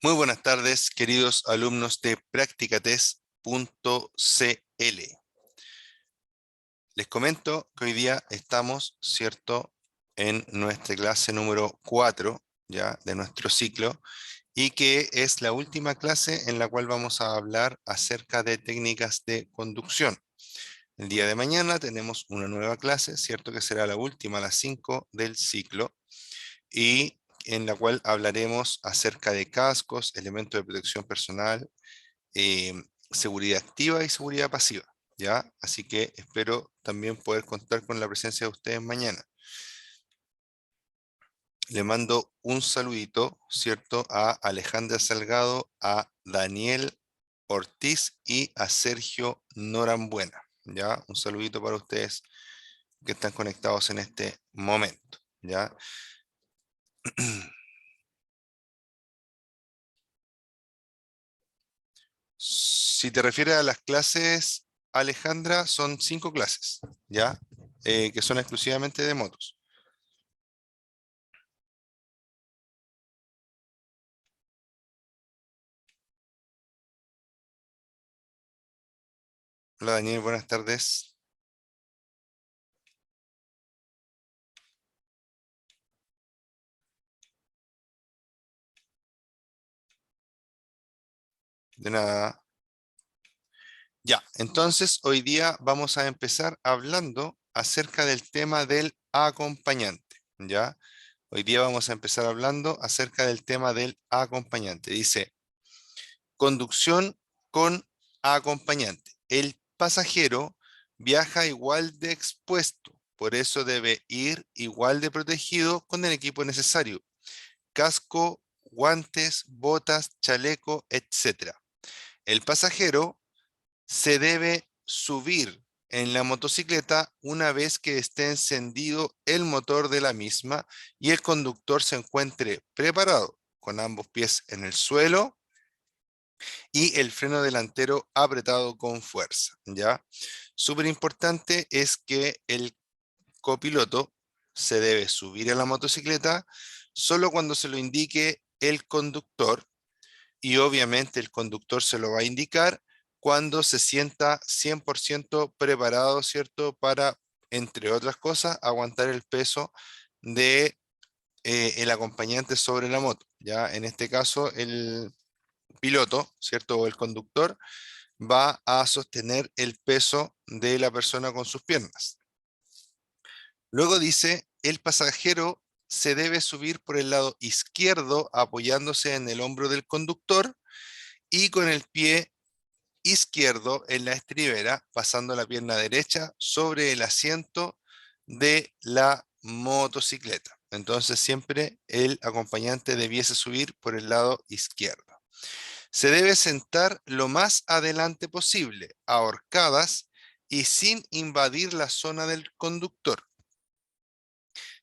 Muy buenas tardes, queridos alumnos de practicatest.cl. Les comento que hoy día estamos, ¿cierto?, en nuestra clase número 4, ya, de nuestro ciclo, y que es la última clase en la cual vamos a hablar acerca de técnicas de conducción. El día de mañana tenemos una nueva clase, ¿cierto?, que será la última a las 5 del ciclo, y en la cual hablaremos acerca de cascos, elementos de protección personal, eh, seguridad activa y seguridad pasiva, ¿ya? Así que espero también poder contar con la presencia de ustedes mañana. Le mando un saludito, ¿cierto?, a Alejandra Salgado, a Daniel Ortiz y a Sergio Norambuena, ¿ya? Un saludito para ustedes que están conectados en este momento, ¿ya? Si te refieres a las clases, Alejandra, son 5 clases, ¿ya? Que son exclusivamente de motos. Hola Daniel, buenas tardes. De nada. Ya, entonces hoy día vamos a empezar hablando acerca del tema del acompañante, ¿ya? Hoy día vamos a empezar hablando acerca del tema del acompañante. Dice, conducción con acompañante. El pasajero viaja igual de expuesto, por eso debe ir igual de protegido con el equipo necesario: casco, guantes, botas, chaleco, etc. El pasajero se debe subir en la motocicleta una vez que esté encendido el motor de la misma y el conductor se encuentre preparado con ambos pies en el suelo y el freno delantero apretado con fuerza, ¿ya? Súper importante es que el copiloto se debe subir a la motocicleta solo cuando se lo indique el conductor, y obviamente el conductor se lo va a indicar cuando se sienta 100% preparado, ¿cierto?, para, entre otras cosas, aguantar el peso de el acompañante sobre la moto. Ya en este caso el piloto, ¿cierto?, o el conductor va a sostener el peso de la persona con sus piernas. Luego dice, el pasajero se debe subir por el lado izquierdo apoyándose en el hombro del conductor y con el pie izquierdo en la estribera, pasando la pierna derecha sobre el asiento de la motocicleta. Entonces siempre el acompañante debiese subir por el lado izquierdo. Se debe sentar lo más adelante posible, ahorcadas y sin invadir la zona del conductor.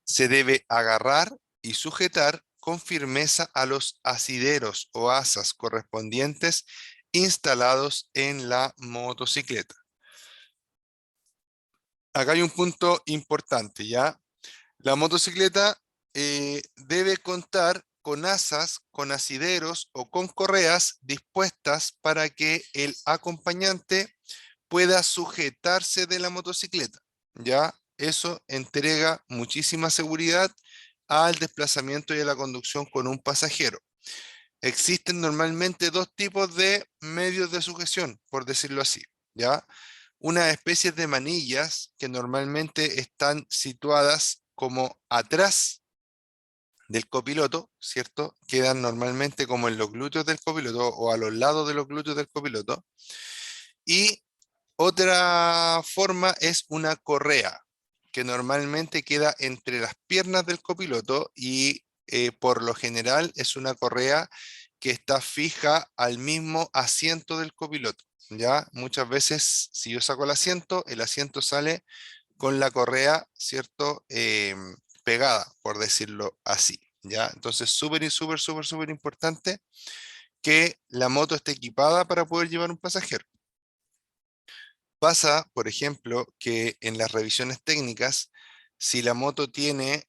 Se debe agarrar y sujetar con firmeza a los asideros o asas correspondientes instalados en la motocicleta. Acá hay un punto importante, ¿ya? La motocicleta debe contar con asas, con asideros o con correas dispuestas para que el acompañante pueda sujetarse de la motocicleta, ¿ya? Eso entrega muchísima seguridad al desplazamiento y a la conducción con un pasajero. Existen normalmente dos tipos de medios de sujeción, por decirlo así, ¿ya? Unas especies de manillas que normalmente están situadas como atrás del copiloto, ¿cierto? Quedan normalmente como en los glúteos del copiloto o a los lados de los glúteos del copiloto. Y otra forma es una correa, que normalmente queda entre las piernas del copiloto y por lo general es una correa que está fija al mismo asiento del copiloto. ¿Ya? Muchas veces, si yo saco el asiento sale con la correa, ¿cierto? Pegada, por decirlo así. ¿Ya? Entonces, súper importante que la moto esté equipada para poder llevar un pasajero. Pasa, por ejemplo, que en las revisiones técnicas, si la moto tiene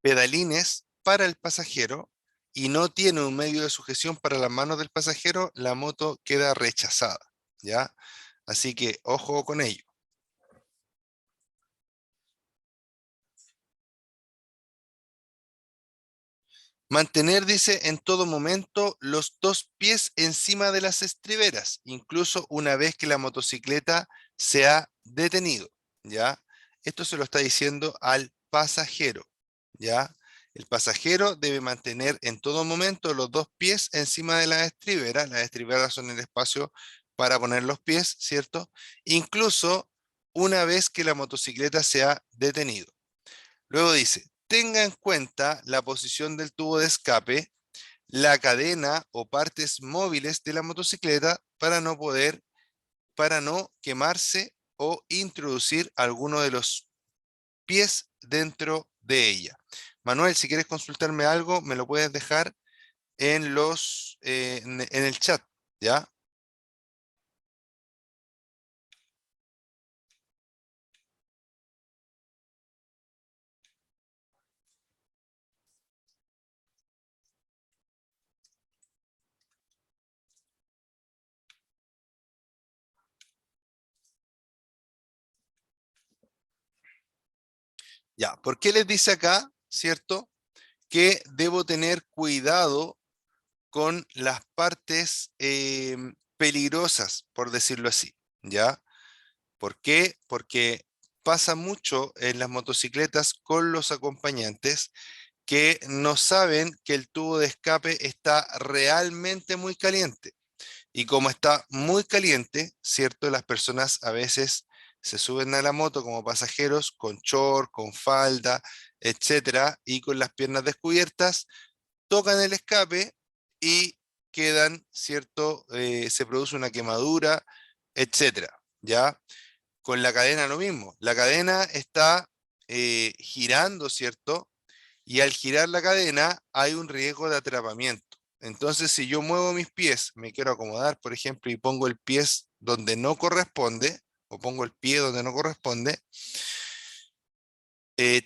pedalines para el pasajero, y no tiene un medio de sujeción para las manos del pasajero, la moto queda rechazada, ¿ya? Así que ojo con ello. Mantener, dice, en todo momento los dos pies encima de las estriberas, incluso una vez que la motocicleta se ha detenido, ¿ya? Esto se lo está diciendo al pasajero, ¿ya? El pasajero debe mantener en todo momento los dos pies encima de las estriberas. Las estriberas son el espacio para poner los pies, ¿cierto? Incluso una vez que la motocicleta se ha detenido. Luego dice, tenga en cuenta la posición del tubo de escape, la cadena o partes móviles de la motocicleta para no quemarse o introducir alguno de los pies dentro de ella. Manuel, si quieres consultarme algo, me lo puedes dejar en el chat, ¿ya? Ya, ¿por qué les dice acá, cierto? Que debo tener cuidado con las partes peligrosas, por decirlo así, ¿ya? ¿Por qué? Porque pasa mucho en las motocicletas con los acompañantes que no saben que el tubo de escape está realmente muy caliente. Y como está muy caliente, ¿cierto? Las personas a veces se suben a la moto como pasajeros con short, con falda, etcétera, y con las piernas descubiertas, tocan el escape y quedan, ¿cierto? Se produce una quemadura, etcétera, ¿ya? Con la cadena lo mismo. La cadena está girando, ¿cierto? Y al girar la cadena hay un riesgo de atrapamiento. Entonces, si yo muevo mis pies, me quiero acomodar, por ejemplo, y pongo el pie donde no corresponde, o pongo el pie donde no corresponde,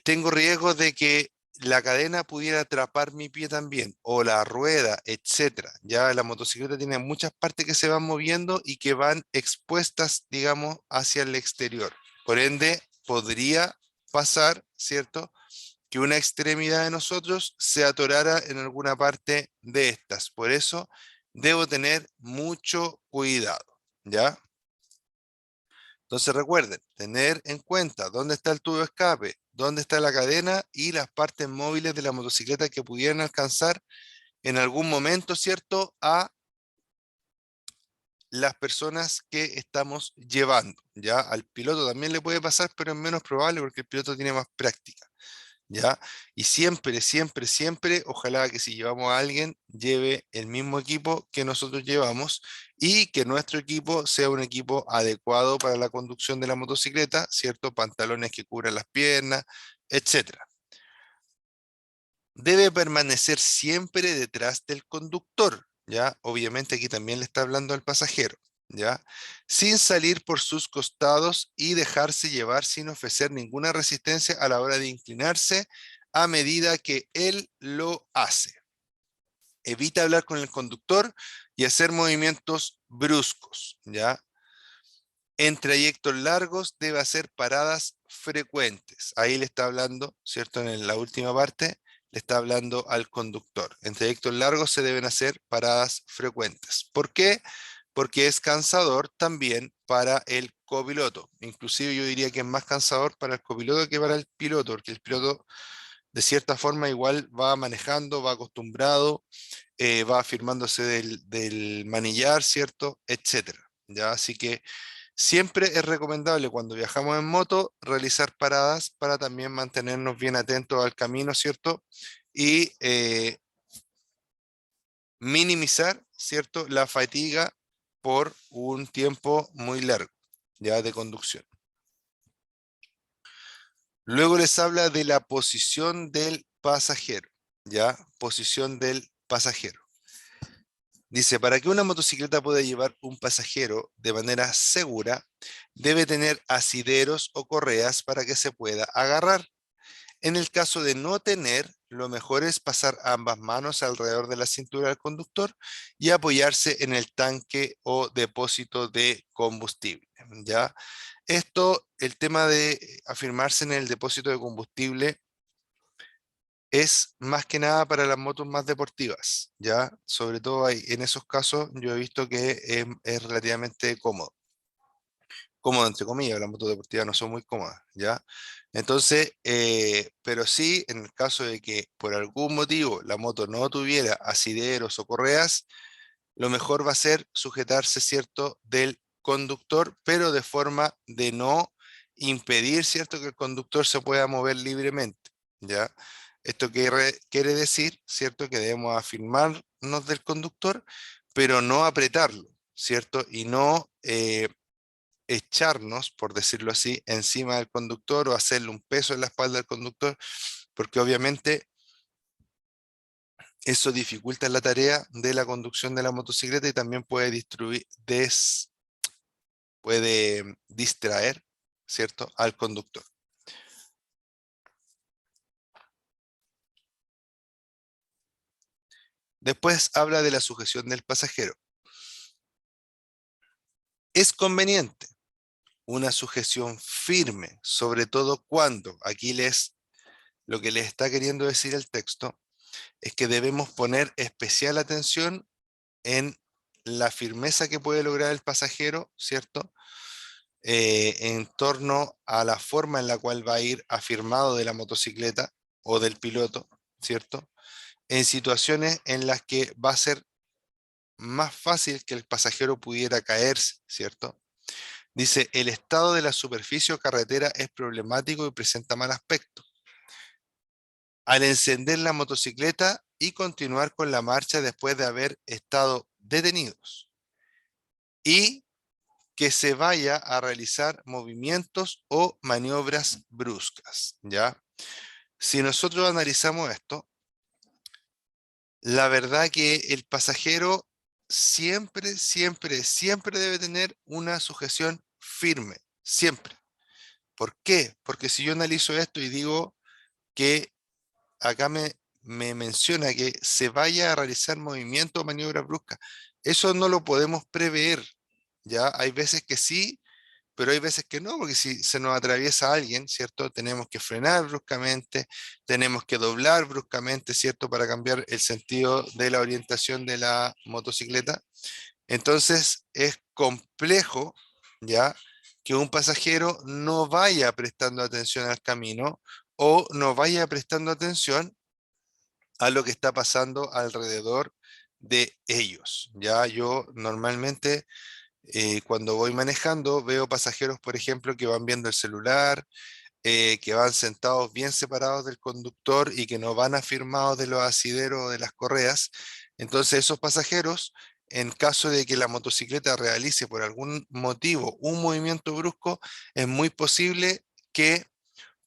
tengo riesgo de que la cadena pudiera atrapar mi pie también, o la rueda, etcétera. Ya la motocicleta tiene muchas partes que se van moviendo y que van expuestas, digamos, hacia el exterior. Por ende, podría pasar, ¿cierto?, que una extremidad de nosotros se atorara en alguna parte de estas. Por eso, debo tener mucho cuidado, ¿ya? Entonces recuerden, tener en cuenta dónde está el tubo de escape, dónde está la cadena y las partes móviles de la motocicleta que pudieran alcanzar en algún momento, ¿cierto?, a las personas que estamos llevando. Ya al piloto también le puede pasar, pero es menos probable porque el piloto tiene más práctica. ¿Ya? Y siempre, siempre, siempre, ojalá que si llevamos a alguien, lleve el mismo equipo que nosotros llevamos y que nuestro equipo sea un equipo adecuado para la conducción de la motocicleta, ¿cierto? Pantalones que cubran las piernas, etcétera. Debe permanecer siempre detrás del conductor, ¿ya? Obviamente aquí también le está hablando al pasajero, ¿ya? Sin salir por sus costados y dejarse llevar sin ofrecer ninguna resistencia a la hora de inclinarse a medida que él lo hace. Evita hablar con el conductor y hacer movimientos bruscos, ¿ya? En trayectos largos debe hacer paradas frecuentes. Ahí le está hablando, ¿cierto? En la última parte le está hablando al conductor. En trayectos largos se deben hacer paradas frecuentes. ¿Por qué? Porque es cansador también para el copiloto. Inclusive yo diría que es más cansador para el copiloto que para el piloto, porque el piloto de cierta forma igual va manejando, va acostumbrado, va afirmándose del manillar, ¿cierto? Etcétera. ¿Ya? Así que siempre es recomendable cuando viajamos en moto realizar paradas para también mantenernos bien atentos al camino, ¿cierto? Y minimizar, ¿cierto?, la fatiga por un tiempo muy largo, ya de conducción. Luego les habla de la posición del pasajero, ya, posición del pasajero. Dice, para que una motocicleta pueda llevar un pasajero de manera segura, debe tener asideros o correas para que se pueda agarrar. En el caso de no tener, lo mejor es pasar ambas manos alrededor de la cintura del conductor y apoyarse en el tanque o depósito de combustible, ¿ya? Esto, el tema de afirmarse en el depósito de combustible es más que nada para las motos más deportivas, ¿ya? Sobre todo en esos casos yo he visto que es relativamente cómodo. Cómodo entre comillas, las motos deportivas no son muy cómodas, ¿ya? Entonces, pero sí, en el caso de que por algún motivo la moto no tuviera asideros o correas, lo mejor va a ser sujetarse, ¿cierto?, del conductor, pero de forma de no impedir, ¿cierto?, que el conductor se pueda mover libremente, ¿ya? Esto quiere decir, ¿cierto?, que debemos afirmarnos del conductor, pero no apretarlo, ¿cierto? Y no echarnos, por decirlo así, encima del conductor o hacerle un peso en la espalda del conductor, porque obviamente eso dificulta la tarea de la conducción de la motocicleta y también puede puede distraer, ¿cierto?, al conductor. Después habla de la sujeción del pasajero. Es conveniente una sujeción firme, sobre todo cuando, lo que les está queriendo decir el texto, es que debemos poner especial atención en la firmeza que puede lograr el pasajero, ¿cierto? En torno a la forma en la cual va a ir afirmado de la motocicleta o del piloto, ¿cierto? En situaciones en las que va a ser más fácil que el pasajero pudiera caerse, ¿cierto? Dice, el estado de la superficie o carretera es problemático y presenta mal aspecto. Al encender la motocicleta y continuar con la marcha después de haber estado detenidos. Y que se vaya a realizar movimientos o maniobras bruscas, ¿ya? Si nosotros analizamos esto, la verdad que el pasajero siempre, siempre, siempre debe tener una sujeción firme, siempre. ¿Por qué? Porque si yo analizo esto y digo que acá me menciona que se vaya a realizar movimiento o maniobra brusca, eso no lo podemos prever, ¿ya? Hay veces que sí, pero hay veces que no, porque si se nos atraviesa alguien, ¿cierto? Tenemos que frenar bruscamente, tenemos que doblar bruscamente, ¿cierto? Para cambiar el sentido de la orientación de la motocicleta. Entonces es complejo, ¿ya? Que un pasajero no vaya prestando atención al camino o no vaya prestando atención a lo que está pasando alrededor de ellos. Ya yo normalmente cuando voy manejando, veo pasajeros, por ejemplo, que van viendo el celular, que van sentados bien separados del conductor y que no van afirmados de los asideros o de las correas. Entonces, esos pasajeros, en caso de que la motocicleta realice por algún motivo un movimiento brusco, es muy posible que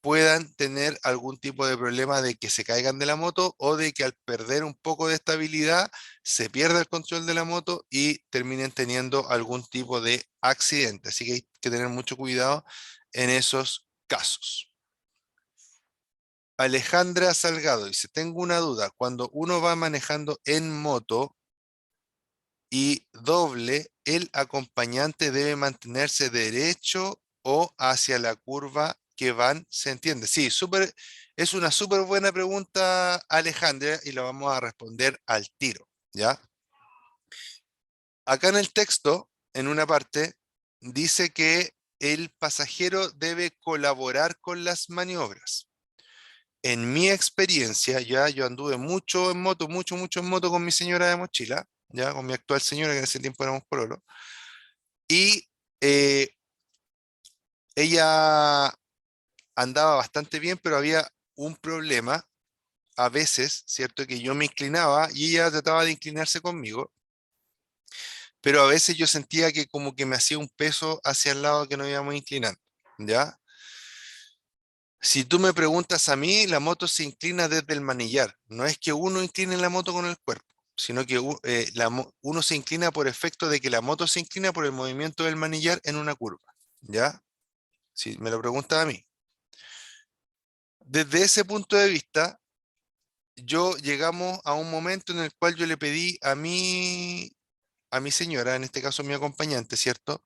puedan tener algún tipo de problema de que se caigan de la moto o de que al perder un poco de estabilidad se pierda el control de la moto y terminen teniendo algún tipo de accidente. Así que hay que tener mucho cuidado en esos casos. Alejandra Salgado dice, tengo una duda, cuando uno va manejando en moto y doble, el acompañante debe mantenerse derecho o hacia la curva que van, ¿se entiende? Sí, es una súper buena pregunta, Alejandra, y la vamos a responder al tiro, ¿ya? Acá en el texto, en una parte, dice que el pasajero debe colaborar con las maniobras. En mi experiencia, ya yo anduve mucho en moto, mucho, mucho en moto con mi señora de mochila, ya con mi actual señora, que en ese tiempo éramos pololo, y eh, ella andaba bastante bien, pero había un problema a veces, ¿cierto? Que yo me inclinaba y ella trataba de inclinarse conmigo, pero a veces yo sentía que como que me hacía un peso hacia el lado que nos íbamos inclinando, ¿ya? Si tú me preguntas a mí, la moto se inclina desde el manillar. No es que uno incline la moto con el cuerpo, sino que uno se inclina por efecto de que la moto se inclina por el movimiento del manillar en una curva, ¿ya? Si me lo preguntas a mí. Desde ese punto de vista, yo llegamos a un momento en el cual yo le pedí a mi señora, en este caso mi acompañante, ¿cierto?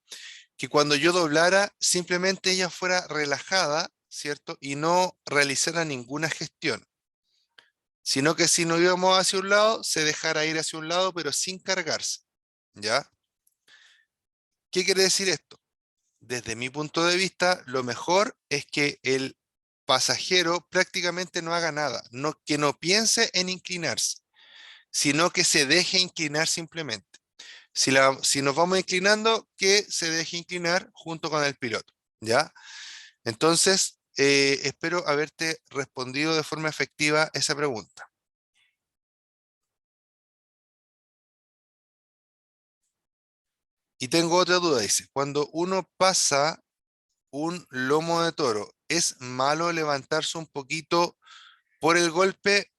Que cuando yo doblara, simplemente ella fuera relajada, ¿cierto? Y no realizara ninguna gestión, sino que si nos íbamos hacia un lado, se dejara ir hacia un lado, pero sin cargarse, ¿ya? ¿Qué quiere decir esto? Desde mi punto de vista, lo mejor es que el pasajero prácticamente no haga nada, no, que no piense en inclinarse, sino que se deje inclinar simplemente. Si nos vamos inclinando, que se deje inclinar junto con el piloto, ¿ya? Entonces, espero haberte respondido de forma efectiva esa pregunta. Y tengo otra duda, dice, cuando uno pasa un lomo de toro, ¿es malo levantarse un poquito por el golpe?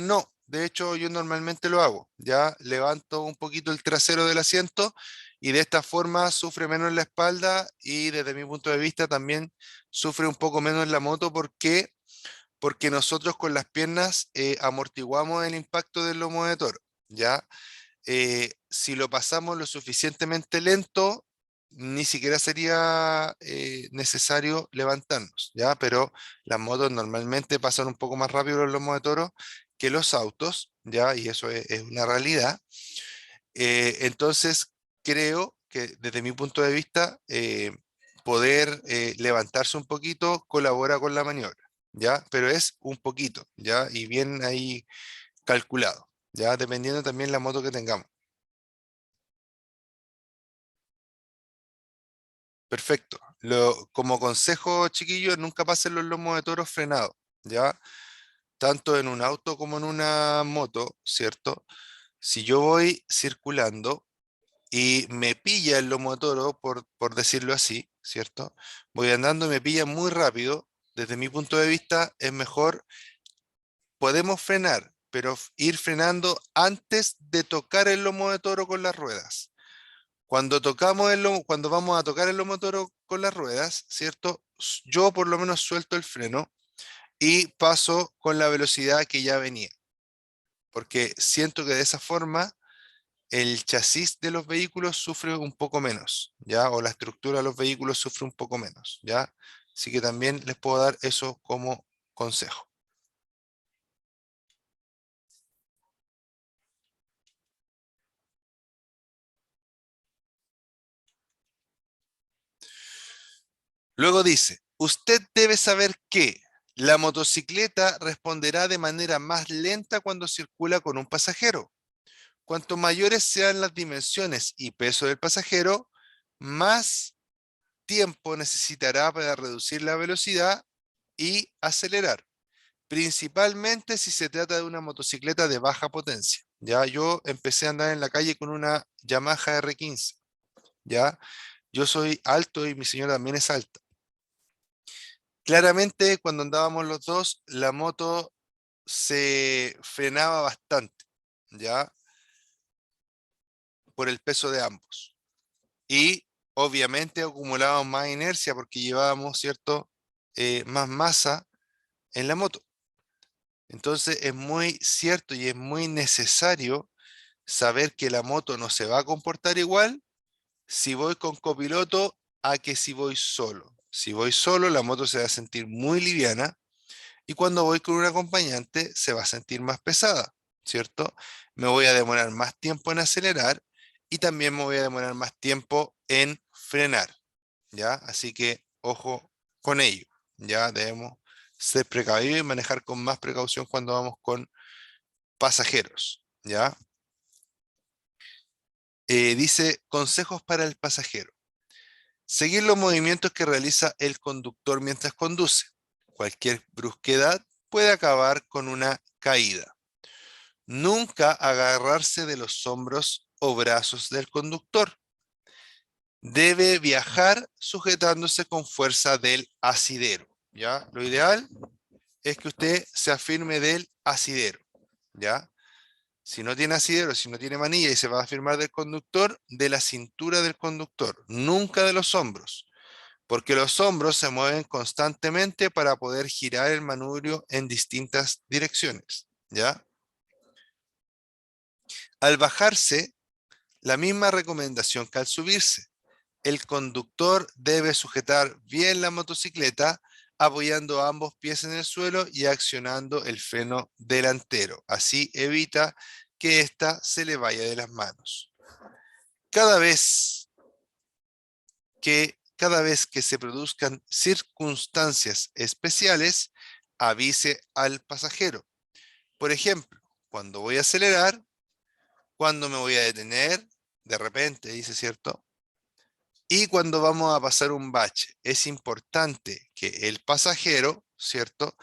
No, de hecho yo normalmente lo hago, ya levanto un poquito el trasero del asiento y de esta forma sufre menos la espalda y desde mi punto de vista también sufre un poco menos la moto. ¿Por qué? Porque nosotros con las piernas amortiguamos el impacto del lomo de toro, ¿ya? Si lo pasamos lo suficientemente lento, ni siquiera sería necesario levantarnos, ¿ya? Pero las motos normalmente pasan un poco más rápido los lomos de toro que los autos, ¿ya? Y eso es una realidad. Entonces, creo que desde mi punto de vista, poder levantarse un poquito colabora con la maniobra, ¿ya? Pero es un poquito, ¿ya? Y bien ahí calculado, ¿ya? Dependiendo también la moto que tengamos. Perfecto. Como consejo, chiquillos, nunca pasen los lomos de toro frenados, ¿ya? Tanto en un auto como en una moto, ¿cierto? Si yo voy circulando y me pilla el lomo de toro, por decirlo así, ¿cierto? Voy andando y me pilla muy rápido. Desde mi punto de vista, es mejor, podemos frenar, pero ir frenando antes de tocar el lomo de toro con las ruedas. Cuando tocamos el lomo, cuando vamos a tocar el lomo de toro con las ruedas, ¿cierto? Yo por lo menos suelto el freno y paso con la velocidad que ya venía, porque siento que de esa forma el chasis de los vehículos sufre un poco menos, ¿ya? O la estructura de los vehículos sufre un poco menos, ¿ya? Así que también les puedo dar eso como consejo. Luego dice, usted debe saber que la motocicleta responderá de manera más lenta cuando circula con un pasajero. Cuanto mayores sean las dimensiones y peso del pasajero, más tiempo necesitará para reducir la velocidad y acelerar, principalmente si se trata de una motocicleta de baja potencia. Ya yo empecé a andar en la calle con una Yamaha R15, ya yo soy alto y mi señora también es alta. Claramente cuando andábamos los dos, la moto se frenaba bastante, ya por el peso de ambos. Y obviamente acumulábamos más inercia porque llevábamos, ¿cierto? Más masa en la moto. Entonces es muy cierto y es muy necesario saber que la moto no se va a comportar igual si voy con copiloto a que si voy solo. Si voy solo, la moto se va a sentir muy liviana y cuando voy con un acompañante se va a sentir más pesada, ¿cierto? Me voy a demorar más tiempo en acelerar y también me voy a demorar más tiempo en frenar, ¿ya? Así que ojo con ello, ¿ya? Debemos ser precavidos y manejar con más precaución cuando vamos con pasajeros, ¿ya? Dice consejos para el pasajero. Seguir los movimientos que realiza el conductor mientras conduce. Cualquier brusquedad puede acabar con una caída. Nunca agarrarse de los hombros o brazos del conductor. Debe viajar sujetándose con fuerza del asidero, ¿ya? Lo ideal es que usted se afirme del asidero, ¿ya? Si no tiene asidero, si no tiene manilla y se va a afirmar del conductor, de la cintura del conductor, nunca de los hombros, porque los hombros se mueven constantemente para poder girar el manubrio en distintas direcciones. ¿ya? Al bajarse, la misma recomendación que al subirse. El conductor debe sujetar bien la motocicleta apoyando ambos pies en el suelo y accionando el freno delantero. Así evita que ésta se le vaya de las manos. Cada vez cada vez que se produzcan circunstancias especiales, avise al pasajero. Por ejemplo, cuando voy a acelerar, cuando me voy a detener, de repente, dice, ¿cierto? Y cuando vamos a pasar un bache, es importante que el pasajero, ¿cierto?,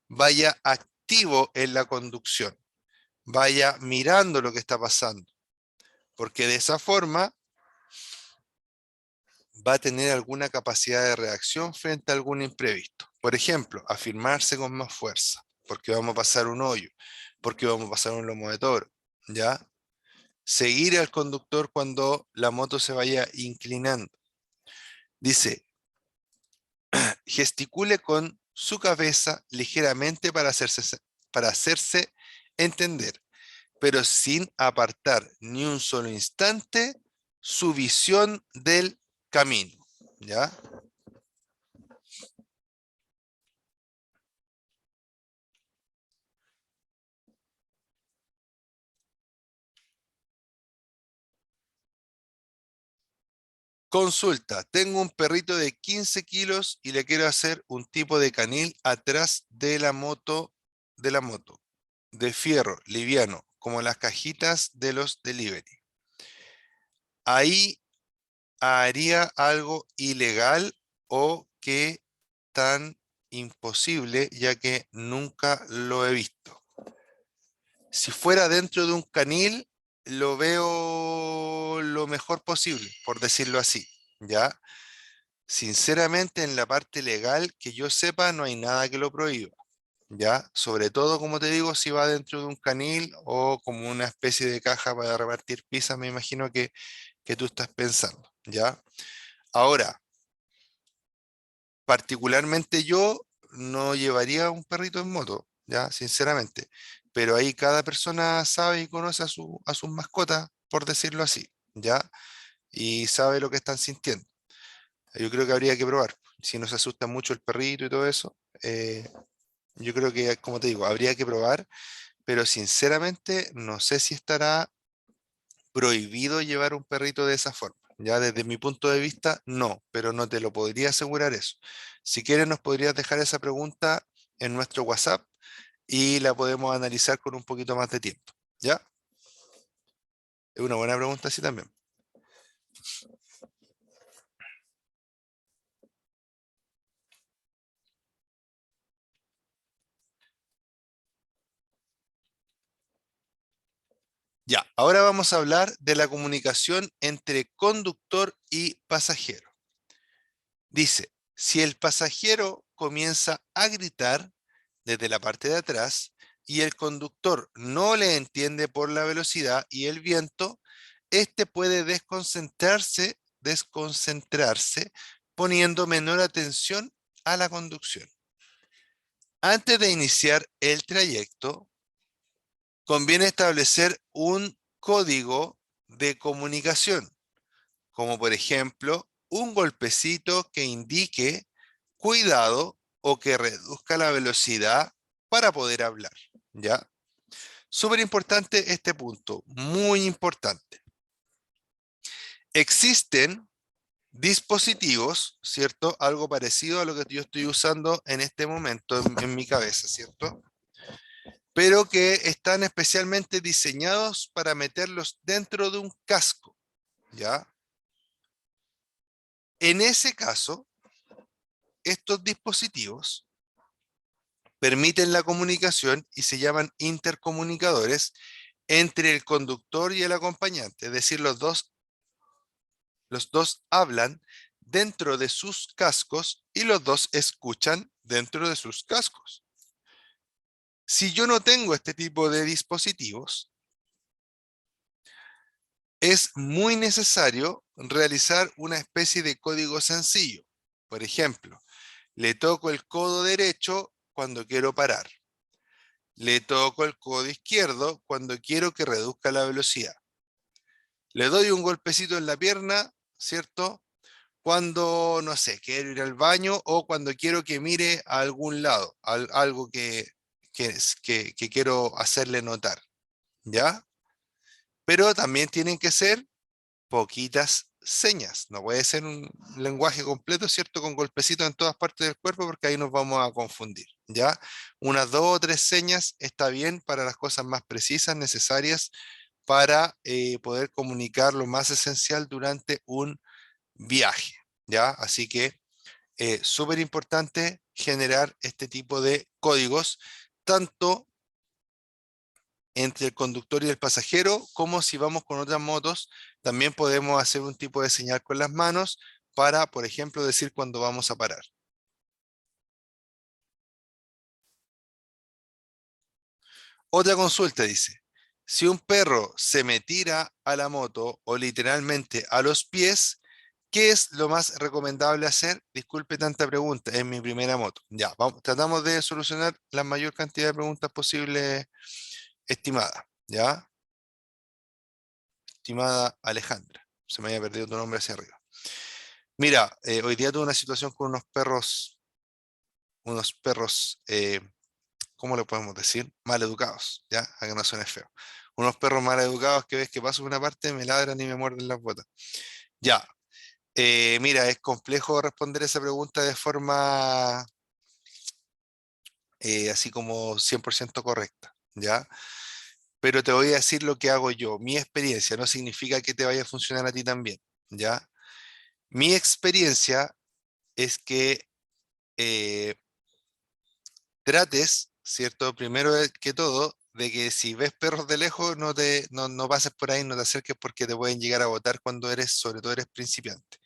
vaya activo en la conducción, vaya mirando lo que está pasando, porque de esa forma va a tener alguna capacidad de reacción frente a algún imprevisto. Por ejemplo, afirmarse con más fuerza, porque vamos a pasar un hoyo, porque vamos a pasar un lomo de toro, ¿ya? Seguir al conductor cuando la moto se vaya inclinando. Dice, gesticule con su cabeza ligeramente para hacerse entender, pero sin apartar ni un solo instante su visión del camino, ¿ya? Consulta, tengo un perrito de 15 kilos y le quiero hacer un tipo de canil atrás de la moto, de fierro, liviano, como las cajitas de los delivery. Ahí haría algo ilegal o qué tan imposible, ya que nunca lo he visto. Si fuera dentro de un canil, lo veo lo mejor posible, por decirlo así, ¿ya? Sinceramente, en la parte legal, que yo sepa, no hay nada que lo prohíba, ¿ya? Sobre todo, como te digo, si va dentro de un canil o como una especie de caja para repartir pizzas, me imagino que tú estás pensando, ¿ya? Ahora, particularmente yo no llevaría un perrito en moto, ¿ya? Sinceramente. Pero ahí cada persona sabe y conoce a sus mascotas, por decirlo así, ¿ya? Y sabe lo que están sintiendo. Yo creo que habría que probar. Si no se asusta mucho el perrito y todo eso, yo creo que, como te digo, habría que probar, pero sinceramente no sé si estará prohibido llevar un perrito de esa forma. Ya desde mi punto de vista, no, pero no te lo podría asegurar eso. Si quieres, nos podrías dejar esa pregunta en nuestro WhatsApp y la podemos analizar con un poquito más de tiempo. ¿Ya? Es una buena pregunta, sí, también. Ya, ahora vamos a hablar de la comunicación entre conductor y pasajero. Dice, si el pasajero comienza a gritar desde la parte de atrás y el conductor no le entiende por la velocidad y el viento, este puede desconcentrarse poniendo menor atención a la conducción. Antes de iniciar el trayecto, conviene establecer un código de comunicación, como por ejemplo un golpecito que indique cuidado o que reduzca la velocidad para poder hablar, ¿ya? Súper importante este punto, muy importante. Existen dispositivos, ¿cierto? Algo parecido a lo que yo estoy usando en este momento en mi cabeza, ¿cierto? Pero que están especialmente diseñados para meterlos dentro de un casco, ¿ya? En ese caso, estos dispositivos permiten la comunicación y se llaman intercomunicadores entre el conductor y el acompañante, es decir, los dos hablan dentro de sus cascos y los dos escuchan dentro de sus cascos. Si yo no tengo este tipo de dispositivos, es muy necesario realizar una especie de código sencillo. Por ejemplo, le toco el codo derecho cuando quiero parar. Le toco el codo izquierdo cuando quiero que reduzca la velocidad. Le doy un golpecito en la pierna, ¿cierto? Cuando, no sé, quiero ir al baño o cuando quiero que mire a algún lado, algo que quiero hacerle notar, ¿ya? Pero también tienen que ser poquitas señas. No puede ser un lenguaje completo, ¿cierto? Con golpecitos en todas partes del cuerpo porque ahí nos vamos a confundir, ¿ya? Unas dos o tres señas está bien para las cosas más precisas, necesarias para poder comunicar lo más esencial durante un viaje, ¿ya? Así que súper importante generar este tipo de códigos, tanto entre el conductor y el pasajero, como si vamos con otras motos, también podemos hacer un tipo de señal con las manos para, por ejemplo, decir cuándo vamos a parar. Otra consulta dice, si un perro se me tira a la moto o literalmente a los pies, ¿qué es lo más recomendable hacer? Disculpe tanta pregunta, es mi primera moto. Ya, vamos, tratamos de solucionar la mayor cantidad de preguntas posible, estimada. ¿Ya? Estimada Alejandra. Se me había perdido tu nombre hacia arriba. Mira, hoy día tuve una situación con unos perros, ¿cómo le podemos decir? Mal educados, ¿ya? A que no suene feo. Unos perros mal educados que ves que paso por una parte, me ladran y me muerden las botas. Ya, mira, es complejo responder esa pregunta de forma así como 100% correcta, ¿ya? Pero te voy a decir lo que hago yo. Mi experiencia no significa que te vaya a funcionar a ti también, ¿ya? Mi experiencia es que eh, trates, ¿cierto? Primero que todo, de que si ves perros de lejos, no pases por ahí, no te acerques porque te pueden llegar a botar cuando eres, sobre todo eres principiante.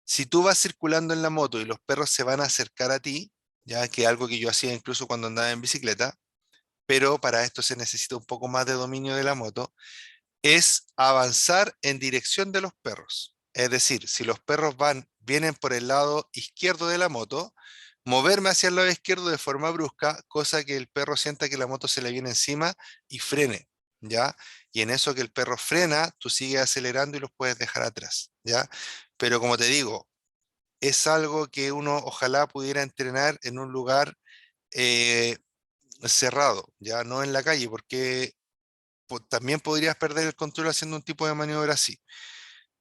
Si tú vas circulando en la moto y los perros se van a acercar a ti, ya que algo que yo hacía incluso cuando andaba en bicicleta, pero para esto se necesita un poco más de dominio de la moto, es avanzar en dirección de los perros. Es decir, si los perros vienen por el lado izquierdo de la moto, moverme hacia el lado izquierdo de forma brusca, cosa que el perro sienta que la moto se le viene encima y frene, ¿ya? Y en eso que el perro frena, tú sigues acelerando y los puedes dejar atrás, ¿ya? Pero como te digo, es algo que uno ojalá pudiera entrenar en un lugar eh, cerrado, ya no en la calle, porque también podrías perder el control haciendo un tipo de maniobra así,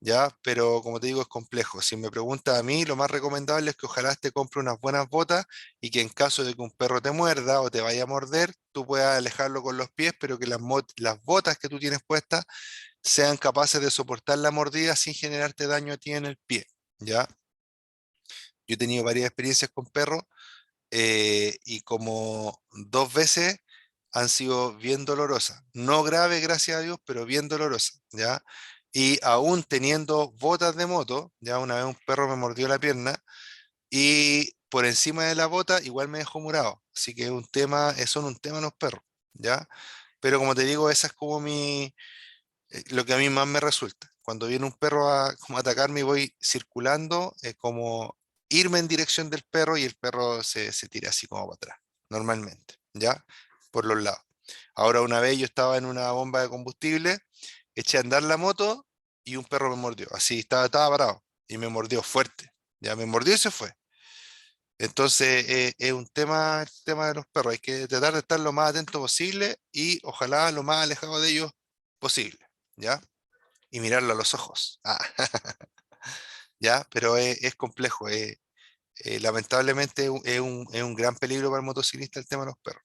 ¿ya? Pero como te digo, es complejo. Si me preguntas a mí, lo más recomendable es que ojalá te compre unas buenas botas y que en caso de que un perro te muerda o te vaya a morder, tú puedas alejarlo con los pies, pero que las botas que tú tienes puestas sean capaces de soportar la mordida sin generarte daño a ti en el pie, ¿ya? Yo he tenido varias experiencias con perros y como dos veces han sido bien dolorosas. No grave, gracias a Dios, pero bien dolorosas, ¿ya? Y aún teniendo botas de moto, ya una vez un perro me mordió la pierna y por encima de la bota igual me dejó morado. Así que es un tema, son un tema los perros, ¿ya? Pero como te digo, esa es como lo que a mí más me resulta. Cuando viene un perro a como a atacarme y voy circulando, es como irme en dirección del perro y el perro se tira así como para atrás, normalmente, ¿ya? Por los lados. Ahora una vez yo estaba en una bomba de combustible, eché a andar la moto y un perro me mordió. Así estaba parado y me mordió fuerte. Ya me mordió y se fue. Entonces es un tema, el tema de los perros. Hay que tratar de estar lo más atento posible y ojalá lo más alejado de ellos posible. ¿Ya? Y mirarlo a los ojos. Ah, ya, pero es complejo. Lamentablemente es un gran peligro para el motociclista el tema de los perros.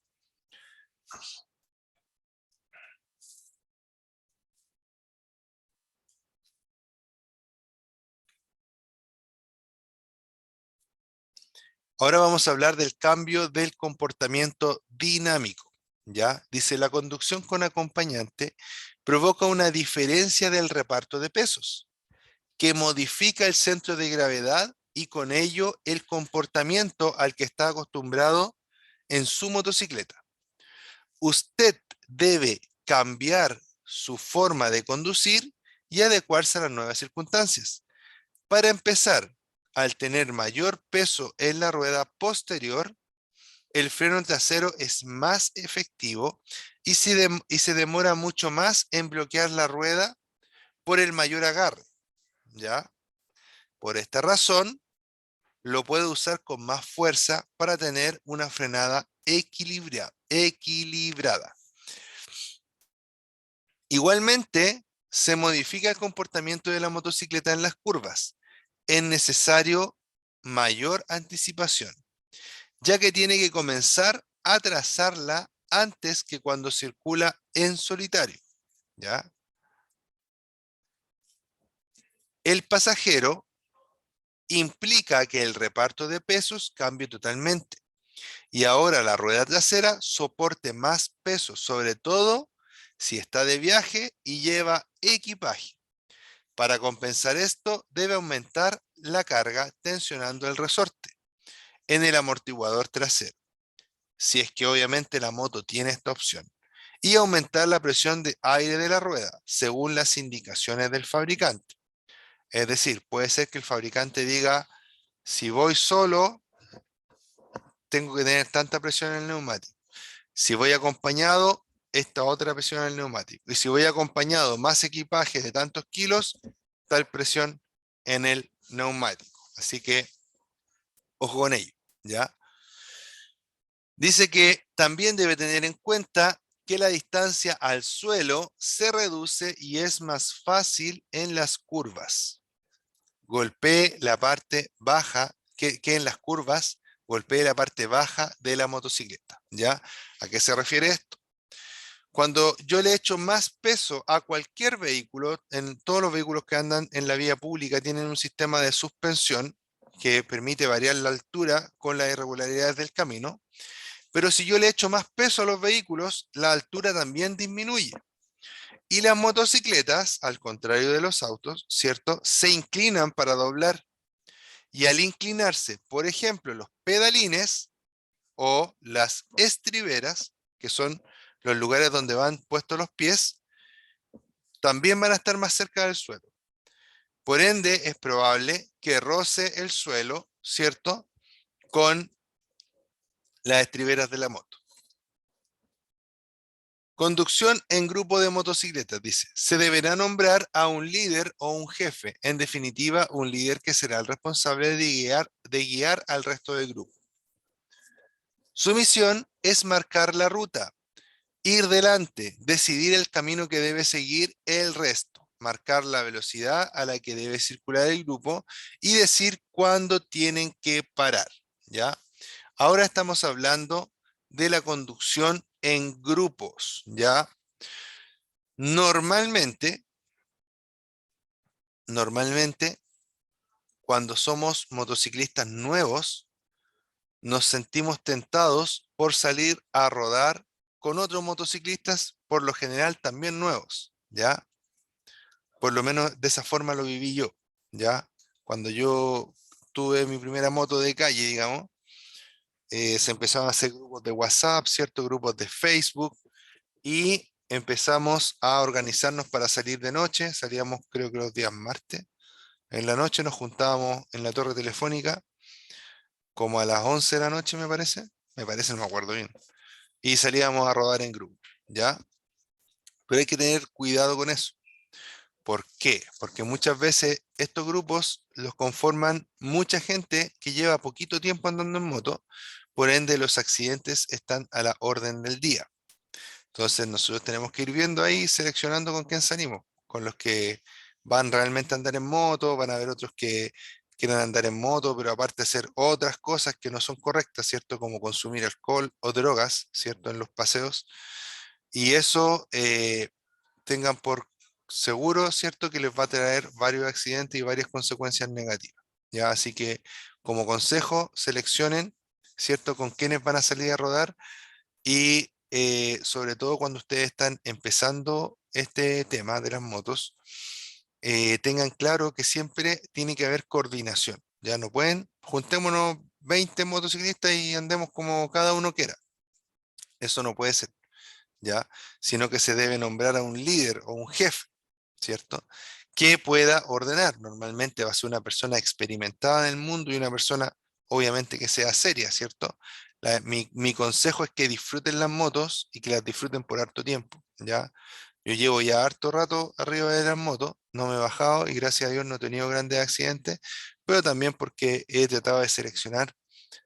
Ahora vamos a hablar del cambio del comportamiento dinámico. ¿Ya? Dice, la conducción con acompañante provoca una diferencia del reparto de pesos, que modifica el centro de gravedad y con ello el comportamiento al que está acostumbrado en su motocicleta. Usted debe cambiar su forma de conducir y adecuarse a las nuevas circunstancias. Para empezar, al tener mayor peso en la rueda posterior, el freno trasero es más efectivo y se demora mucho más en bloquear la rueda por el mayor agarre, ¿ya? Por esta razón, lo puede usar con más fuerza para tener una frenada equilibrada. Igualmente, se modifica el comportamiento de la motocicleta en las curvas. Es necesario mayor anticipación, ya que tiene que comenzar a trazarla antes que cuando circula en solitario, ¿ya? El pasajero implica que el reparto de pesos cambie totalmente y ahora la rueda trasera soporte más peso, sobre todo si está de viaje y lleva equipaje. Para compensar esto, debe aumentar la carga tensionando el resorte en el amortiguador trasero, si es que obviamente la moto tiene esta opción, y aumentar la presión de aire de la rueda, según las indicaciones del fabricante. Es decir, puede ser que el fabricante diga, si voy solo, tengo que tener tanta presión en el neumático. Si voy acompañado, esta otra presión en el neumático. Y si voy acompañado más equipaje de tantos kilos, tal presión en el neumático. Así que, ojo con ello, ¿ya? Dice que también debe tener en cuenta que la distancia al suelo se reduce y es más fácil en las curvas. Golpee la parte baja, que en las curvas golpee la parte baja de la motocicleta, ¿ya? ¿A qué se refiere esto? Cuando yo le echo más peso a cualquier vehículo, en todos los vehículos que andan en la vía pública tienen un sistema de suspensión que permite variar la altura con las irregularidades del camino, pero si yo le echo más peso a los vehículos, la altura también disminuye. Y las motocicletas, al contrario de los autos, ¿cierto? Se inclinan para doblar. Y al inclinarse, por ejemplo, los pedalines o las estriberas, que son los lugares donde van puestos los pies, también van a estar más cerca del suelo. Por ende, es probable que roce el suelo, ¿cierto? Con las estriberas de la moto. Conducción en grupo de motocicletas, dice. Se deberá nombrar a un líder o un jefe. En definitiva, un líder que será el responsable de guiar al resto del grupo. Su misión es marcar la ruta, ir delante, decidir el camino que debe seguir el resto, marcar la velocidad a la que debe circular el grupo y decir cuándo tienen que parar, ¿ya? Ahora estamos hablando de la conducción en grupos, ¿ya? Normalmente, normalmente, cuando somos motociclistas nuevos, nos sentimos tentados por salir a rodar con otros motociclistas, por lo general también nuevos, ¿ya? Por lo menos de esa forma lo viví yo, ¿ya? Cuando yo tuve mi primera moto de calle, digamos, se empezaban a hacer grupos de WhatsApp, ciertos grupos de Facebook, y empezamos a organizarnos para salir de noche. Salíamos creo que los días martes. En la noche nos juntábamos en la torre telefónica, como a las 11 de la noche me parece, no me acuerdo bien, y salíamos a rodar en grupo, ¿ya? Pero hay que tener cuidado con eso. ¿Por qué? Porque muchas veces estos grupos los conforman mucha gente que lleva poquito tiempo andando en moto, por ende los accidentes están a la orden del día. Entonces nosotros tenemos que ir viendo ahí, seleccionando con quién salimos, con los que van realmente a andar en moto, van a haber otros que quieren andar en moto, pero aparte hacer otras cosas que no son correctas, ¿cierto? Como consumir alcohol o drogas, ¿cierto? En los paseos. Y eso tengan por seguro, ¿cierto? Que les va a traer varios accidentes y varias consecuencias negativas. ¿Ya? Así que como consejo, seleccionen, ¿cierto? Con quiénes van a salir a rodar y sobre todo cuando ustedes están empezando este tema de las motos, tengan claro que siempre tiene que haber coordinación. Ya no pueden, juntémonos 20 motociclistas y andemos como cada uno quiera. Eso no puede ser, ¿ya? Sino que se debe nombrar a un líder o un jefe, ¿cierto? Que pueda ordenar. Normalmente va a ser una persona experimentada en el mundo y una persona, obviamente, que sea seria, ¿cierto? Mi consejo es que disfruten las motos y que las disfruten por harto tiempo, ¿ya? Yo llevo ya harto rato arriba de las motos, no me he bajado y gracias a Dios no he tenido grandes accidentes, pero también porque he tratado de seleccionar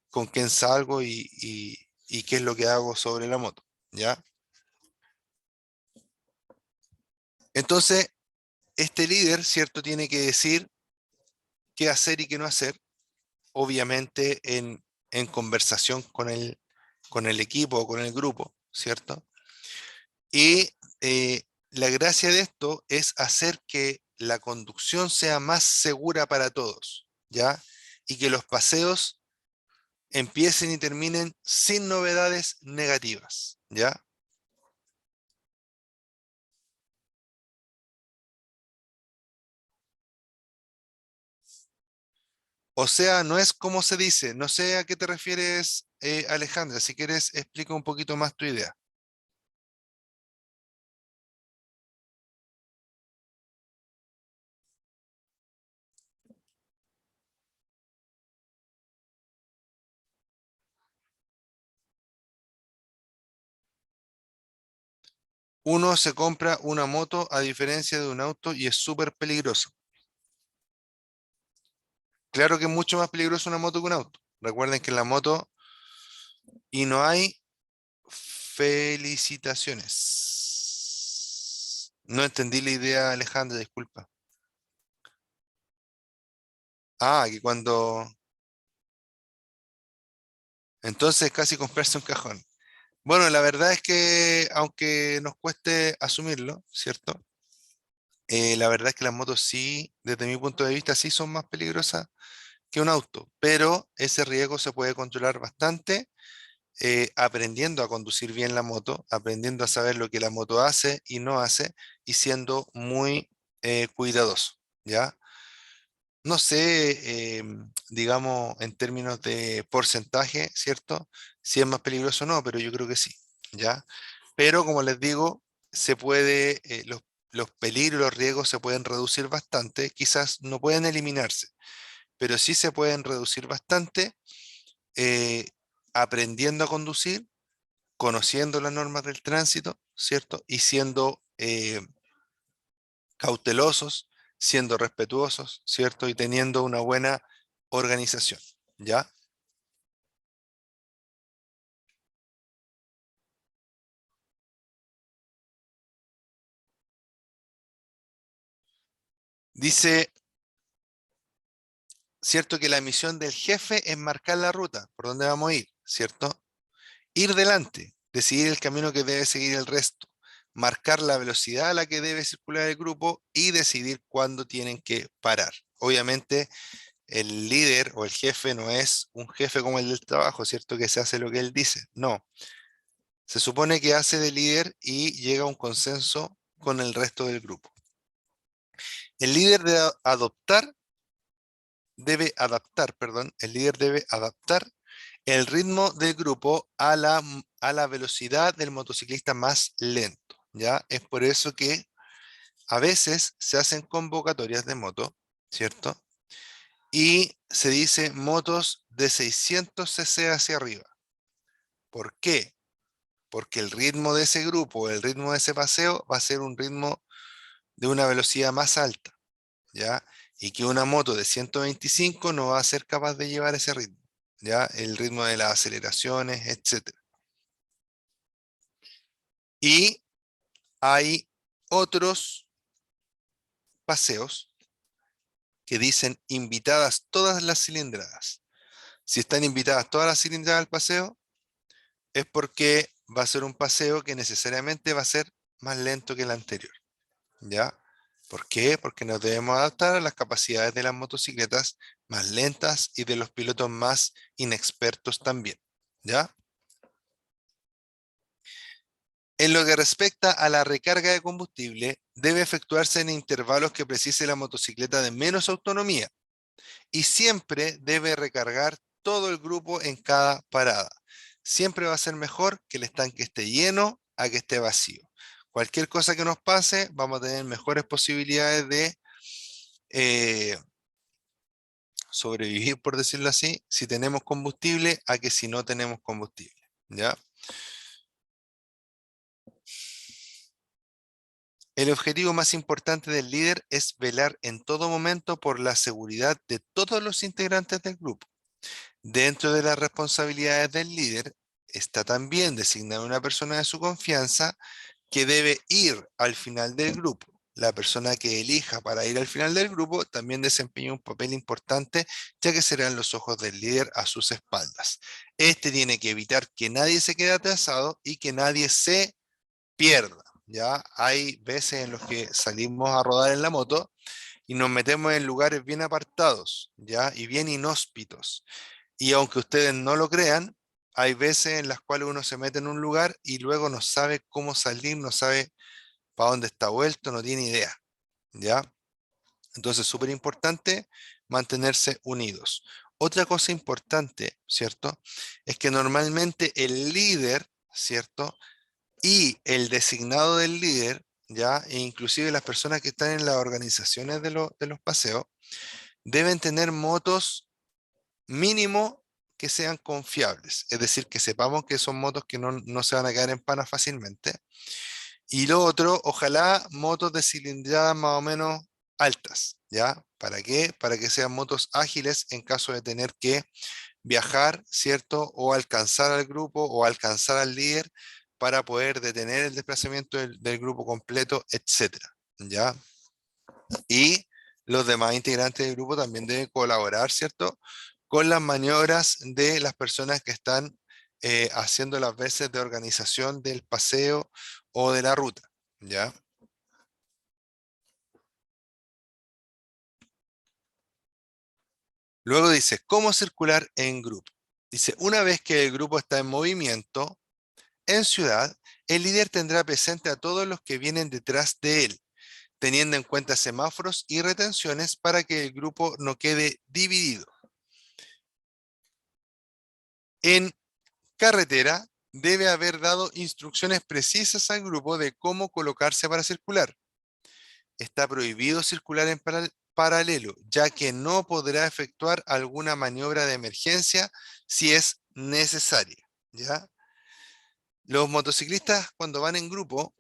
con quién salgo y qué es lo que hago sobre la moto, ¿ya? Entonces, este líder, ¿cierto? Tiene que decir qué hacer y qué no hacer, obviamente en conversación con el equipo o con el grupo, ¿cierto? Y la gracia de esto es hacer que la conducción sea más segura para todos, ¿ya? Y que los paseos empiecen y terminen sin novedades negativas, ¿ya? O sea, no es como se dice, no sé a qué te refieres, Alejandra, si quieres explica un poquito más tu idea. Uno se compra una moto a diferencia de un auto y es súper peligroso. Claro que es mucho más peligroso una moto que un auto. Recuerden que en la moto y no hay felicitaciones. No entendí la idea, Alejandra, disculpa. Ah, que cuando... Entonces casi comprarse un cajón. Bueno, la verdad es que aunque nos cueste asumirlo, ¿cierto? La verdad es que las motos sí, desde mi punto de vista, sí son más peligrosas que un auto, pero ese riesgo se puede controlar bastante aprendiendo a conducir bien la moto, aprendiendo a saber lo que la moto hace y no hace y siendo muy cuidadoso, ¿ya? No sé, digamos, en términos de porcentaje, ¿cierto? Si es más peligroso o no, pero yo creo que sí, ¿ya? Pero como les digo, se puede, los peligros, los riesgos se pueden reducir bastante, quizás no pueden eliminarse, pero sí se pueden reducir bastante eh, aprendiendo a conducir, conociendo las normas del tránsito, ¿cierto? Y siendo cautelosos, siendo respetuosos, ¿cierto? Y teniendo una buena organización, ¿ya? Dice, ¿cierto? Que la misión del jefe es marcar la ruta, por dónde vamos a ir, ¿cierto? Ir delante, decidir el camino que debe seguir el resto, marcar la velocidad a la que debe circular el grupo y decidir cuándo tienen que parar. Obviamente, el líder o el jefe no es un jefe como el del trabajo, ¿cierto? Que se hace lo que él dice. No, se supone que hace de líder y llega a un consenso con el resto del grupo. El líder debe adaptar, perdón, el líder debe adaptar el ritmo del grupo a la velocidad del motociclista más lento, ¿ya? Es por eso que a veces se hacen convocatorias de moto, ¿cierto? Y se dice motos de 600 cc hacia arriba. ¿Por qué? Porque el ritmo de ese grupo, el ritmo de ese paseo va a ser un ritmo de una velocidad más alta, ¿ya? Y que una moto de 125 no va a ser capaz de llevar ese ritmo, ¿ya? El ritmo de las aceleraciones, etcétera. Y hay otros paseos que dicen invitadas todas las cilindradas. Si están invitadas todas las cilindradas al paseo, es porque va a ser un paseo que necesariamente va a ser más lento que el anterior, ¿ya? ¿Por qué? Porque nos debemos adaptar a las capacidades de las motocicletas más lentas y de los pilotos más inexpertos también, ¿ya? En lo que respecta a la recarga de combustible, debe efectuarse en intervalos que precise la motocicleta de menos autonomía y siempre debe recargar todo el grupo en cada parada. Siempre va a ser mejor que el estanque esté lleno a que esté vacío. Cualquier cosa que nos pase, vamos a tener mejores posibilidades de eh, sobrevivir, por decirlo así, si tenemos combustible a que si no tenemos combustible, ¿ya? El objetivo más importante del líder es velar en todo momento por la seguridad de todos los integrantes del grupo. Dentro de las responsabilidades del líder está también designar una persona de su confianza que debe ir al final del grupo. La persona que elija para ir al final del grupo también desempeña un papel importante, ya que serán los ojos del líder a sus espaldas. Este tiene que evitar que nadie se quede atrasado y que nadie se pierda. ¿Ya? Hay veces en los que salimos a rodar en la moto y nos metemos en lugares bien apartados, ¿ya? Y bien inhóspitos. Y aunque ustedes no lo crean, hay veces en las cuales uno se mete en un lugar y luego no sabe cómo salir, no sabe para dónde está vuelto, no tiene idea, ¿ya? Entonces, súper importante mantenerse unidos. Otra cosa importante, ¿cierto? Es que normalmente el líder, ¿cierto? Y el designado del líder, ¿ya? E inclusive las personas que están en las organizaciones de los paseos, deben tener motos mínimo que sean confiables, es decir, que sepamos que son motos que no se van a caer en pana fácilmente. Y lo otro, ojalá motos de cilindrada más o menos altas, ¿ya? ¿Para qué? Para que sean motos ágiles en caso de tener que viajar, ¿cierto? O alcanzar al grupo o alcanzar al líder para poder detener el desplazamiento del grupo completo, etcétera, ¿ya? Y los demás integrantes del grupo también deben colaborar, ¿cierto? Con las maniobras de las personas que están haciendo las veces de organización del paseo o de la ruta, ¿ya? Luego dice, ¿cómo circular en grupo? Dice, una vez que el grupo está en movimiento, en ciudad, el líder tendrá presente a todos los que vienen detrás de él, teniendo en cuenta semáforos y retenciones para que el grupo no quede dividido. En carretera, debe haber dado instrucciones precisas al grupo de cómo colocarse para circular. Está prohibido circular en paralelo, ya que no podrá efectuar alguna maniobra de emergencia si es necesaria, ¿ya? Los motociclistas cuando van en grupo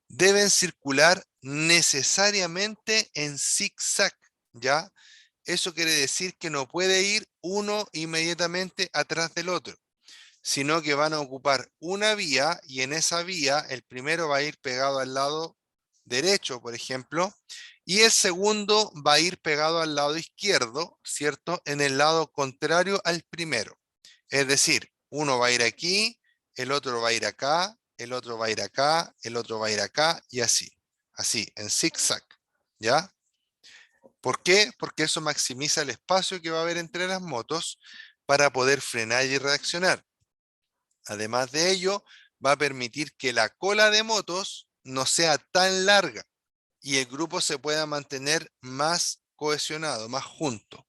deben circular necesariamente en zigzag, ¿ya? Eso quiere decir que no puede ir uno inmediatamente atrás del otro, sino que van a ocupar una vía y en esa vía el primero va a ir pegado al lado derecho, por ejemplo, y el segundo va a ir pegado al lado izquierdo, ¿cierto? En el lado contrario al primero. Es decir, uno va a ir aquí, el otro va a ir acá, el otro va a ir acá, el otro va a ir acá y así, en zigzag, ¿ya? ¿Por qué? Porque eso maximiza el espacio que va a haber entre las motos para poder frenar y reaccionar. Además de ello, va a permitir que la cola de motos no sea tan larga y el grupo se pueda mantener más cohesionado, más junto.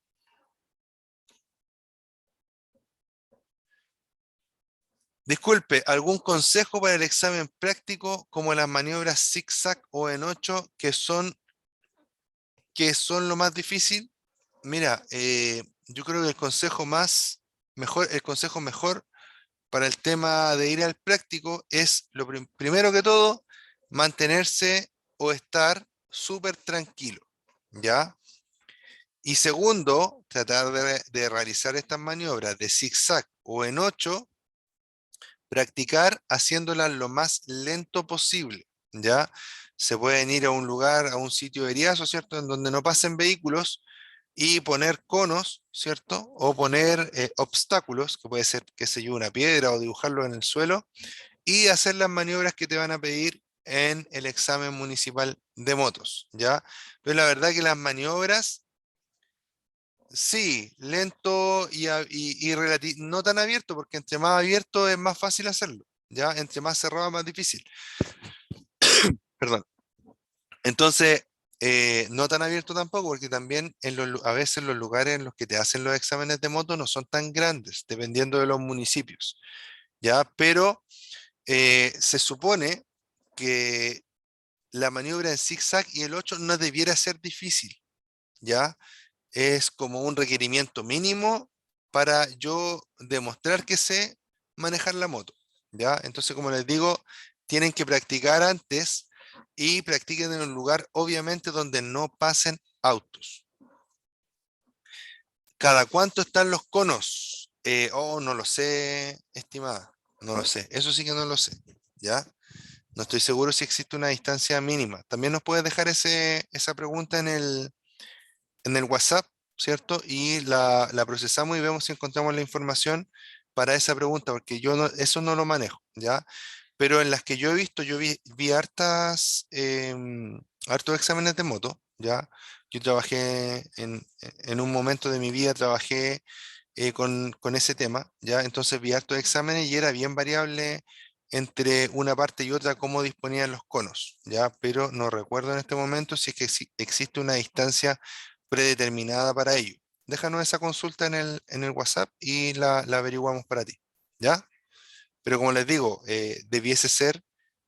Disculpe, ¿algún consejo para el examen práctico como las maniobras zigzag o en 8 que son lo más difícil? Mira, yo creo que el consejo mejor para el tema de ir al práctico es lo primero que todo, mantenerse o estar súper tranquilo, ¿ya? Y segundo, tratar de realizar estas maniobras de zigzag o en 8, practicar haciéndolas lo más lento posible, ¿ya? Se pueden ir a un lugar, a un sitio de eriazo, ¿cierto? En donde no pasen vehículos y poner conos, ¿cierto? O poner obstáculos, que puede ser, qué sé yo, una piedra o dibujarlo en el suelo, y hacer las maniobras que te van a pedir en el examen municipal de motos, ¿ya? Pero la verdad que las maniobras, sí, lento no tan abierto, porque entre más abierto es más fácil hacerlo, ¿ya? Entre más cerrado es más difícil, perdón. Entonces, no tan abierto tampoco, porque también a veces los lugares en los que te hacen los exámenes de moto no son tan grandes, dependiendo de los municipios, ¿ya? Pero se supone que la maniobra en zigzag y el 8 no debiera ser difícil, ¿ya? es como un requerimiento mínimo para yo demostrar que sé manejar la moto, ¿ya? Entonces, como les digo, tienen que practicar antes y practiquen en un lugar, obviamente, donde no pasen autos. ¿Cada cuánto están los conos? Oh, no lo sé, estimada, no lo sé. Eso sí que no lo sé, ¿ya? No estoy seguro si existe una distancia mínima. También nos puedes dejar esa pregunta en el WhatsApp, ¿cierto? Y la procesamos y vemos si encontramos la información para esa pregunta, porque yo eso no lo manejo, ¿ya? Pero en las que yo he visto, vi hartos exámenes de moto, ¿ya? Yo trabajé en un momento de mi vida, trabajé con ese tema, ¿ya? Entonces vi hartos exámenes y era bien variable entre una parte y otra cómo disponían los conos, ¿ya? Pero no recuerdo en este momento si es que existe una distancia predeterminada para ello. Déjanos esa consulta en el WhatsApp y la averiguamos para ti, ¿ya? Pero como les digo, debiese ser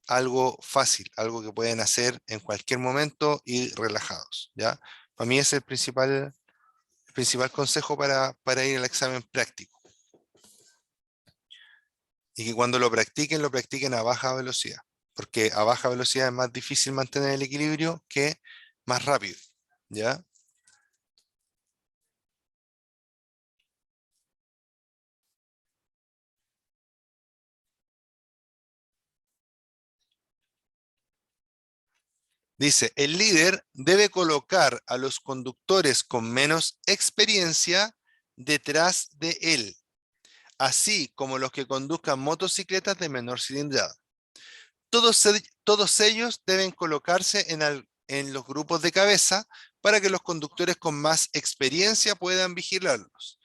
algo fácil, algo que pueden hacer en cualquier momento y relajados, ¿ya? Para mí es el principal consejo para ir al examen práctico. Y que cuando lo practiquen a baja velocidad, porque a baja velocidad es más difícil mantener el equilibrio que más rápido, ¿ya? Dice, el líder debe colocar a los conductores con menos experiencia detrás de él, así como los que conduzcan motocicletas de menor cilindrada. Todos ellos deben colocarse en los grupos de cabeza para que los conductores con más experiencia puedan vigilarlos.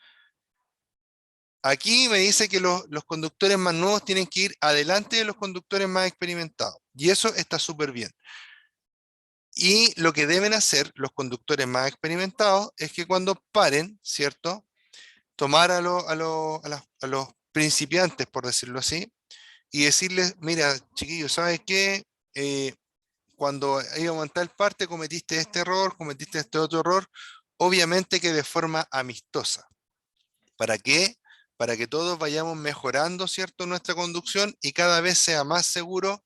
Aquí me dice que los conductores más nuevos tienen que ir adelante de los conductores más experimentados. Y eso está súper bien. Y lo que deben hacer los conductores más experimentados es que cuando paren, ¿cierto? Tomar a los principiantes, por decirlo así, y decirles, mira, chiquillos, ¿sabes qué? Cuando íbamos en tal parte cometiste este error, cometiste este otro error, obviamente que de forma amistosa. ¿Para qué? Para que todos vayamos mejorando, ¿cierto? Nuestra conducción y cada vez sea más seguro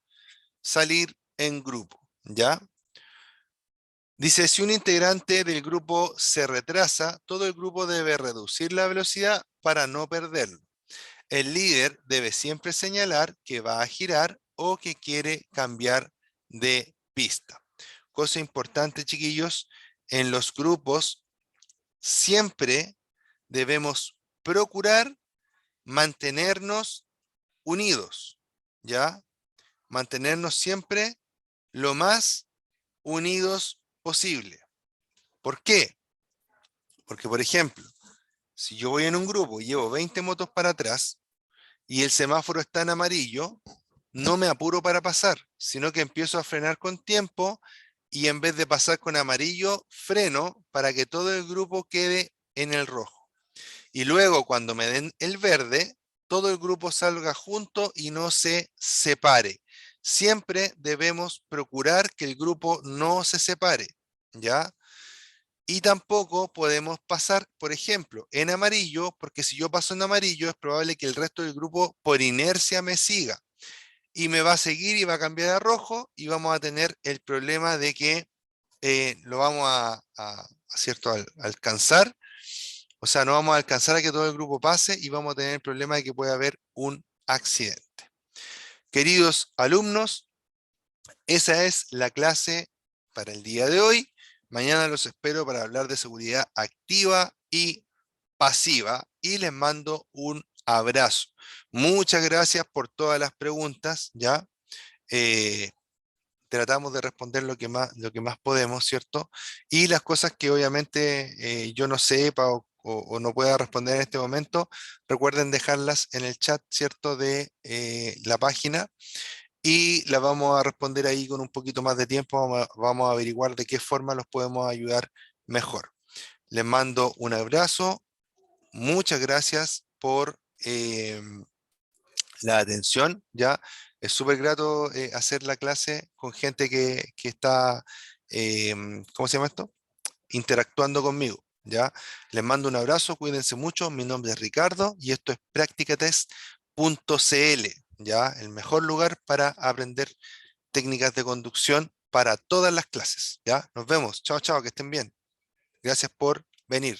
salir en grupo, ¿ya? Dice, si un integrante del grupo se retrasa, todo el grupo debe reducir la velocidad para no perderlo. El líder debe siempre señalar que va a girar o que quiere cambiar de pista. Cosa importante, chiquillos, en los grupos siempre debemos procurar mantenernos unidos, ¿ya? Mantenernos siempre lo más unidos posible. ¿Por qué? Porque, por ejemplo, si yo voy en un grupo y llevo 20 motos para atrás y el semáforo está en amarillo, no me apuro para pasar, sino que empiezo a frenar con tiempo y en vez de pasar con amarillo, freno para que todo el grupo quede en el rojo. Y luego cuando me den el verde, todo el grupo salga junto y no se separe. Siempre debemos procurar que el grupo no se separe, ¿ya? Y tampoco podemos pasar, por ejemplo, en amarillo, porque si yo paso en amarillo es probable que el resto del grupo por inercia me siga y me va a seguir y va a cambiar a rojo y vamos a tener el problema de que lo vamos ¿cierto? Alcanzar, o sea, no vamos a alcanzar a que todo el grupo pase y vamos a tener el problema de que puede haber un accidente. Queridos alumnos, esa es la clase para el día de hoy. Mañana los espero para hablar de seguridad activa y pasiva y les mando un abrazo. Muchas gracias por todas las preguntas, ¿ya? Eh, Tratamos de responder lo que más podemos, ¿cierto? Y las cosas que obviamente yo no sepa o no pueda responder en este momento, recuerden dejarlas en el chat, ¿cierto? De la página y las vamos a responder ahí con un poquito más de tiempo, vamos a averiguar de qué forma los podemos ayudar mejor. Les mando un abrazo, muchas gracias por la atención, ¿ya? Es súper grato hacer la clase con gente que está, ¿cómo se llama esto? Interactuando conmigo, ¿ya? Les mando un abrazo, cuídense mucho. Mi nombre es Ricardo y esto es practicatest.cl, ¿ya? El mejor lugar para aprender técnicas de conducción para todas las clases, ¿ya? Nos vemos. Chao, chao, que estén bien. Gracias por venir.